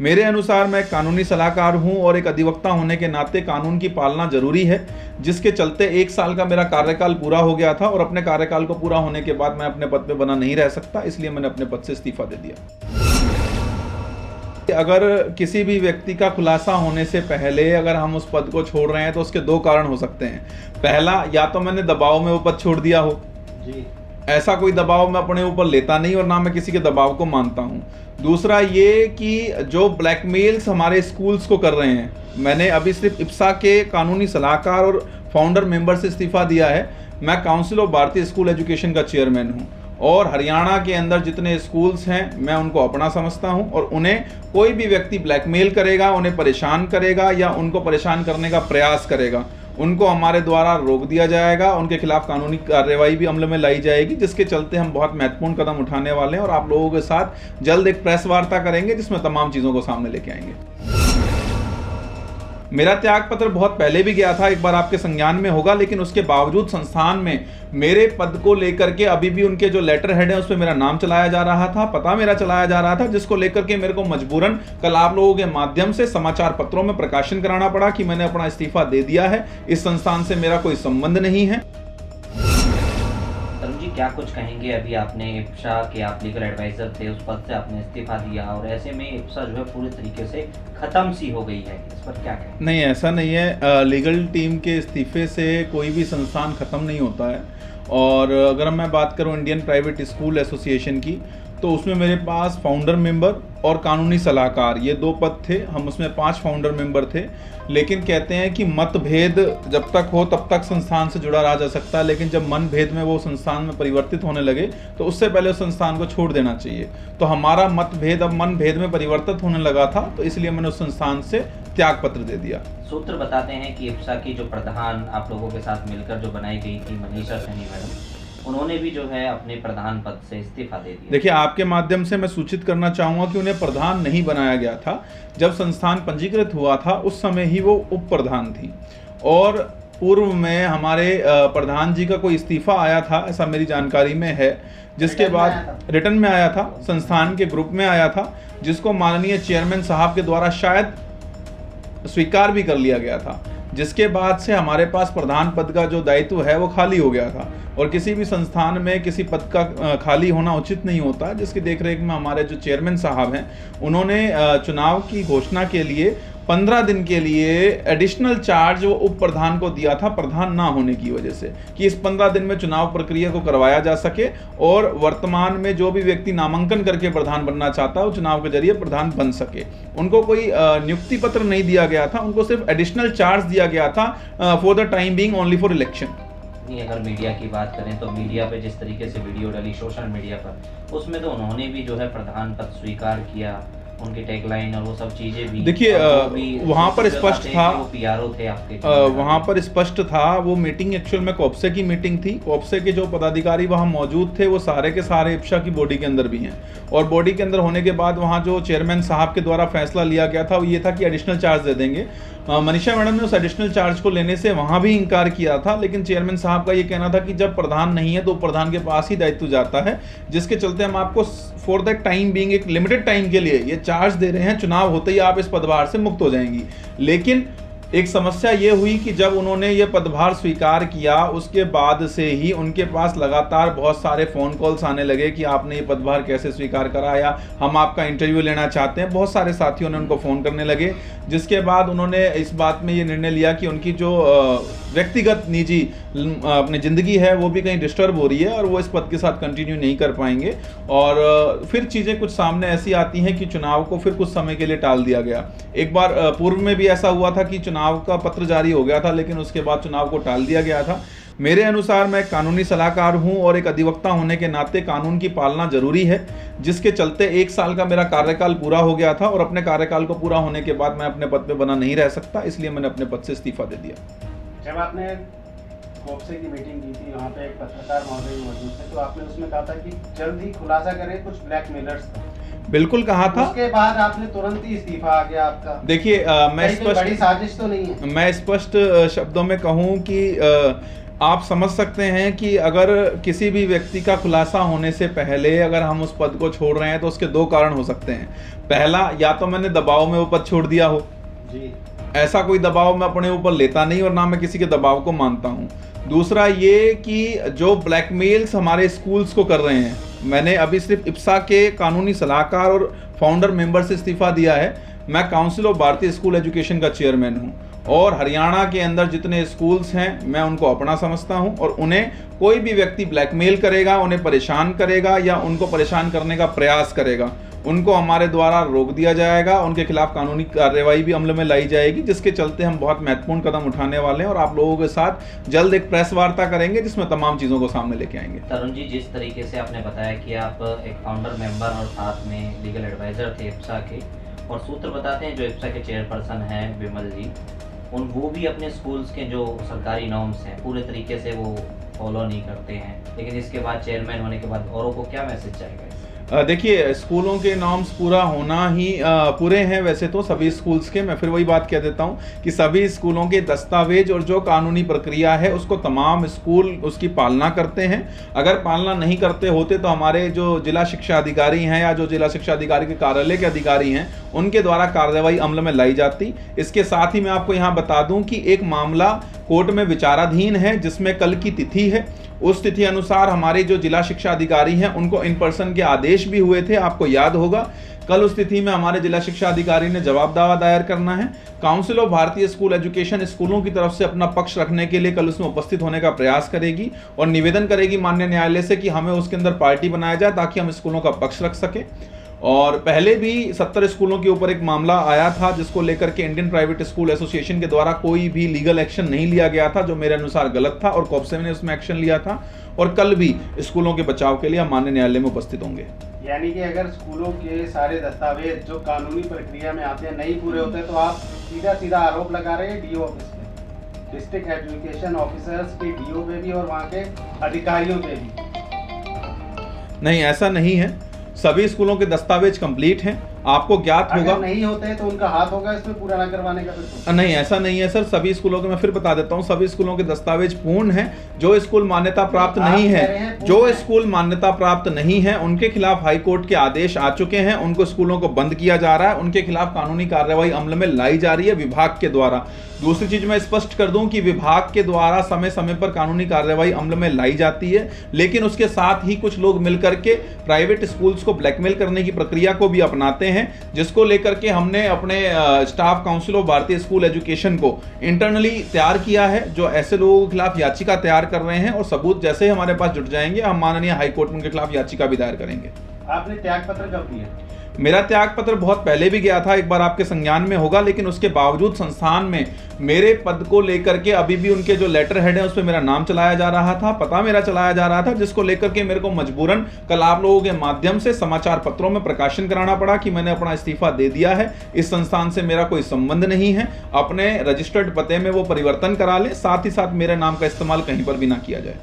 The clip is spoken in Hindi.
मेरे अनुसार मैं कानूनी सलाहकार हूं और एक अधिवक्ता होने के नाते कानून की पालना जरूरी है, जिसके चलते 1 साल का मेरा कार्यकाल पूरा हो गया था और अपने कार्यकाल को पूरा होने के बाद मैं अपने पद पे बना नहीं रह सकता, इसलिए मैंने अपने पद से इस्तीफा दे दिया। अगर किसी भी व्यक्ति का खुलासा होने से पहले अगर हम उस पद को छोड़ रहे हैं तो उसके 2 कारण हो सकते हैं। पहला, या तो मैंने दबाव में वो पद छोड़ दिया हो जी। ऐसा कोई दबाव मैं अपने ऊपर लेता नहीं और ना मैं किसी के दबाव को मानता हूँ। दूसरा ये कि जो ब्लैकमेल्स हमारे स्कूल्स को कर रहे हैं, मैंने अभी सिर्फ इप्सा के कानूनी सलाहकार और फाउंडर मेंबर से इस्तीफा दिया है। मैं काउंसिल ऑफ भारतीय स्कूल एजुकेशन का चेयरमैन हूँ और हरियाणा के अंदर जितने स्कूल्स हैं मैं उनको अपना समझता हूं और उन्हें कोई भी व्यक्ति ब्लैकमेल करेगा, उन्हें परेशान करेगा या उनको परेशान करने का प्रयास करेगा, उनको हमारे द्वारा रोक दिया जाएगा, उनके खिलाफ कानूनी कार्रवाई भी अमल में लाई जाएगी, जिसके चलते हम बहुत महत्वपूर्ण कदम उठाने वाले हैं और आप लोगों के साथ जल्द एक प्रेस वार्ता करेंगे जिसमें तमाम चीज़ों को सामने लेके आएंगे। मेरा त्याग पत्र बहुत पहले भी गया था, एक बार आपके संज्ञान में होगा, लेकिन उसके बावजूद संस्थान में मेरे पद को लेकर के अभी भी उनके जो लेटर हेड है उस पर मेरा नाम चलाया जा रहा था, पता मेरा चलाया जा रहा था, जिसको लेकर के मेरे को मजबूरन कल आप लोगों के माध्यम से समाचार पत्रों में प्रकाशन कराना पड़ा कि मैंने अपना इस्तीफा दे दिया है। इस संस्थान से मेरा कोई संबंध नहीं है। तरुण जी, क्या कुछ कहेंगे? अभी आपने इप्सा के आप लीगल एडवाइजर थे, उस पद से आपने इस्तीफा दिया और ऐसे में इप्सा जो है पूरी तरीके से खत्म सी हो गई है, इस पर क्या कहें? नहीं, ऐसा नहीं है। लीगल टीम के इस्तीफे से कोई भी संस्थान खत्म नहीं होता है। और अगर मैं बात करूं इंडियन प्राइवेट स्कूल एसोसिएशन की, तो उसमें मेरे पास फाउंडर मेंबर और कानूनी सलाहकार ये 2 पद थे। हम उसमें 5 फाउंडर मेंबर थे, लेकिन कहते हैं कि मतभेद जब तक हो तब तक संस्थान से जुड़ा रहा जा सकता है, लेकिन जब मनभेद में वो संस्थान में परिवर्तित होने लगे तो उससे पहले उस संस्थान को छोड़ देना चाहिए। तो हमारा मतभेद अब मनभेद में परिवर्तित होने लगा था, तो इसलिए मैंने उस संस्थान से त्याग पत्र दे दिया। सूत्र बताते हैं कि इप्सा की जो प्रधान आप लोगों के साथ मिलकर जो बनाई गई थी मनीषा सैनी मैडम, उन्होंने भी जो है अपने प्रधान पद से इस्तीफा दे दिया। देखिए, आपके माध्यम से मैं सूचित करना चाहूँगा कि उन्हें प्रधान नहीं बनाया गया था। जब संस्थान पंजीकृत हुआ था उस समय ही वो उप प्रधान थी और पूर्व में हमारे प्रधान जी का कोई इस्तीफा आया था, ऐसा मेरी जानकारी में है, जिसके बाद रिटर्न में आया था, संस्थान के ग्रुप में आया था, जिसको माननीय चेयरमैन साहब के द्वारा शायद स्वीकार भी कर लिया गया था, जिसके बाद से हमारे पास प्रधान पद का जो दायित्व है वो खाली हो गया था। और किसी भी संस्थान में किसी पद का खाली होना उचित नहीं होता, जिसकी देखरेख में हमारे जो चेयरमैन साहब हैं उन्होंने चुनाव की घोषणा के लिए 15 दिन के लिए एडिशनल चार्ज वो उप प्रधान को दिया था, प्रधान ना होने की वजह से, कि इस 15 दिन में चुनाव प्रक्रिया को करवाया जा सके और वर्तमान में जो भी व्यक्ति नामांकन करके प्रधान बनना चाहता है वो चुनाव के जरिए प्रधान बन सके। उनको कोई नियुक्ति पत्र नहीं दिया गया था, उनको सिर्फ एडिशनल चार्ज दिया गया था for the time being only for election. अगर मीडिया की बात करें तो मीडिया पे जिस तरीके से वीडियो डली सोशल मीडिया पर, उसमें तो उन्होंने भी जो है प्रधान पद स्वीकार किया, उनकी टैगलाइन और वो सब चीजें भी। देखिए, वहाँ पर स्पष्ट था, वो पीआरओ थे आपके, वहाँ पर स्पष्ट था। वो मीटिंग एक्चुअल में कोप्से की मीटिंग थी। कोप्से के जो पदाधिकारी वहाँ मौजूद थे वो सारे के सारे इप्सा की बॉडी के अंदर भी हैं और बॉडी के अंदर होने के बाद वहाँ जो चेयरमैन साहब के द्वारा फैसला लिया गया था वो ये था कि एडिशनल चार्ज दे देंगे। मनीषा मैडम ने उस एडिशनल चार्ज को लेने से वहाँ भी इनकार किया था, लेकिन चेयरमैन साहब का ये कहना था कि जब प्रधान नहीं है तो प्रधान के पास ही दायित्व जाता है, जिसके चलते हम आपको फॉर दैट टाइम बीइंग एक लिमिटेड टाइम के लिए ये चार्ज दे रहे हैं, चुनाव होते ही आप इस पदभार से मुक्त हो जाएंगी। लेकिन एक समस्या ये हुई कि जब उन्होंने ये पदभार स्वीकार किया उसके बाद से ही उनके पास लगातार बहुत सारे फ़ोन कॉल्स आने लगे कि आपने ये पदभार कैसे स्वीकार करा, या हम आपका इंटरव्यू लेना चाहते हैं। बहुत सारे साथियों ने उनको फ़ोन करने लगे, जिसके बाद उन्होंने इस बात में ये निर्णय लिया कि उनकी जो व्यक्तिगत निजी अपनी ज़िंदगी है वो भी कहीं डिस्टर्ब हो रही है और वो इस पद के साथ कंटिन्यू नहीं कर पाएंगे। और फिर चीज़ें कुछ सामने ऐसी आती हैं कि चुनाव को फिर कुछ समय के लिए टाल दिया गया। एक बार पूर्व में भी ऐसा हुआ था कि चुनाव का पत्र जारी हो गया था, लेकिन उसके बाद चुनाव को टाल दिया गया था। मेरे अनुसार मैं कानूनी सलाहकार हूं और एक अधिवक्ता होने के नाते कानून की पालना जरूरी है, जिसके चलते 1 साल का मेरा कार्यकाल पूरा हो गया था और अपने कार्यकाल को पूरा होने के बाद मैं अपने पद पे बना नहीं रह सकता, इसलिए मैंने अपने पद से इस्तीफा दे दिया। जब आपने कोप्से की मीटिंग की थी, वहाँ पे एक पत्रकार महोदय मौजूद थे, तो आपने उसमें कहा था कि जल्द ही खुलासा करें कुछ ब्लैकमेलर्स का। बिल्कुल कहा था। उसके बाद आपने तुरंत ही इस्तीफा आ गया आपका। देखिए, मैं स्पष्ट बड़ी साजिश तो नहीं है। मैं स्पष्ट शब्दों में कहूँ कि आप समझ सकते हैं कि अगर किसी भी व्यक्ति का खुलासा होने से पहले अगर हम उस पद को छोड़ रहे हैं तो उसके दो कारण हो सकते हैं। पहला, या तो मैंने दबाव में वो पद छोड़ दिया हो जी। ऐसा कोई दबाव मैं अपने ऊपर लेता नहीं और ना मैं किसी के दबाव को मानता हूँ। दूसरा ये कि जो ब्लैकमेल्स हमारे स्कूल्स को कर रहे हैं, मैंने अभी सिर्फ इप्सा के कानूनी सलाहकार और फाउंडर मेंबर से इस्तीफा दिया है। मैं काउंसिल ऑफ भारतीय स्कूल एजुकेशन का चेयरमैन हूँ और हरियाणा के अंदर जितने स्कूल्स हैं मैं उनको अपना समझता हूँ और उन्हें कोई भी व्यक्ति ब्लैकमेल करेगा, उन्हें परेशान करेगा या उनको परेशान करने का प्रयास करेगा, उनको हमारे द्वारा रोक दिया जाएगा, उनके खिलाफ कानूनी कार्रवाई भी अमल में लाई जाएगी, जिसके चलते हम बहुत महत्वपूर्ण कदम उठाने वाले हैं और आप लोगों के साथ जल्द एक प्रेस वार्ता करेंगे जिसमें तमाम चीज़ों को सामने लेके आएंगे। तरुण जी, जिस तरीके से आपने बताया कि आप एक फाउंडर मेंबर और साथ में लीगल एडवाइजर थे इप्सा के, और सूत्र बताते हैं जो इप्सा के चेयरपर्सन हैं विमल जी, वो भी अपने स्कूल्स के जो सरकारी नॉर्म्स हैं पूरे तरीके से वो फॉलो नहीं करते हैं, लेकिन इसके बाद चेयरमैन होने के बाद औरों को क्या मैसेज जाएगा? देखिए, स्कूलों के नॉर्म्स पूरा होना ही पूरे हैं वैसे तो सभी स्कूल्स के। मैं फिर वही बात कह देता हूं कि सभी स्कूलों के दस्तावेज और जो कानूनी प्रक्रिया है उसको तमाम स्कूल उसकी पालना करते हैं। अगर पालना नहीं करते होते तो हमारे जो जिला शिक्षा अधिकारी हैं या जो जिला शिक्षा अधिकारी के कार्यालय के अधिकारी हैं उनके द्वारा कार्रवाई अमल में लाई जाती। इसके साथ ही मैं आपको यहाँ बता दूँ कि एक मामला कोर्ट में विचाराधीन है जिसमें कल की तिथि है। उस तिथि अनुसार हमारे जो जिला शिक्षा अधिकारी हैं उनको इन पर्सन के आदेश भी हुए थे, आपको याद होगा। कल उस तिथि में हमारे जिला शिक्षा अधिकारी ने जवाब दावा दायर करना है। काउंसिल ऑफ भारतीय स्कूल एजुकेशन स्कूलों की तरफ से अपना पक्ष रखने के लिए कल उसमें उपस्थित होने का प्रयास करेगी और निवेदन करेगी माननीय न्यायालय से कि हमें उसके अंदर पार्टी बनाया जाए ताकि हम स्कूलों का पक्ष रख सकें। और पहले भी 70 स्कूलों के ऊपर एक मामला आया था जिसको लेकर के इंडियन प्राइवेट स्कूल एसोसिएशन के द्वारा कोई भी लीगल एक्शन नहीं लिया गया था, जो मेरे अनुसार गलत था, और कॉप्से ने उसमें एक्शन लिया था। और कल भी स्कूलों के बचाव के लिए हम माननीय न्यायालय में उपस्थित होंगे। यानी कि अगर स्कूलों के सारे दस्तावेज जो कानूनी प्रक्रिया में आते हैं नहीं पूरे होते तो आप सीधा सीधा आरोप लगा रहे हैं डीओ ऑफिस पे, डिस्ट्रिक्ट एजुकेशन ऑफिसर्स के डीओ पे भी और वहाँ के अधिकारियों पे भी? नहीं, ऐसा नहीं है। सभी स्कूलों के दस्तावेज कंप्लीट हैं। आपको ज्ञात होगा, अगर नहीं होते हैं तो उनका हाथ होगा इसमें पूरा ना करवाने का? फिर नहीं, ऐसा नहीं है सर। सभी स्कूलों के, मैं फिर बता देता हूं, सभी स्कूलों के दस्तावेज पूर्ण हैं। जो स्कूल मान्यता प्राप्त नहीं है, जो स्कूल मान्यता प्राप्त नहीं है उनके खिलाफ हाई कोर्ट के आदेश आ चुके हैं, उनको स्कूलों को बंद किया जा रहा है, उनके खिलाफ कानूनी कार्रवाई अमल में लाई जा रही है विभाग के द्वारा। दूसरी चीज मैं स्पष्ट कर दूं कि विभाग के द्वारा समय समय पर कानूनी कार्रवाई अमल में लाई जाती है, लेकिन उसके साथ ही कुछ लोग मिलकर के प्राइवेट स्कूल्स को ब्लैकमेल करने की प्रक्रिया को भी अपनाते हैं, जिसको लेकर के हमने अपने स्टाफ काउंसिल ऑफ भारतीय स्कूल एजुकेशन को इंटरनली तैयार किया है, जो ऐसे लोगों के खिलाफ याचिका तैयार कर रहे हैं और सबूत जैसे ही हमारे पास जुट जाएंगे हम माननीय हाई कोर्ट में उनके खिलाफ याचिका भी दायर करेंगे। आपने त्याग पत्र कब दिया? मेरा त्याग पत्र बहुत पहले भी गया था, एक बार आपके संज्ञान में होगा, लेकिन उसके बावजूद संस्थान में मेरे पद को लेकर के अभी भी उनके जो लेटर हेड है उस पर मेरा नाम चलाया जा रहा था, पता मेरा चलाया जा रहा था, जिसको लेकर के मेरे को मजबूरन कल आप लोगों के माध्यम से समाचार पत्रों में प्रकाशन कराना पड़ा कि मैंने अपना इस्तीफा दे दिया है। इस संस्थान से मेरा कोई संबंध नहीं है। अपने रजिस्टर्ड पते में वो परिवर्तन करा लें, साथ ही साथ मेरे नाम का इस्तेमाल कहीं पर भी ना किया जाए।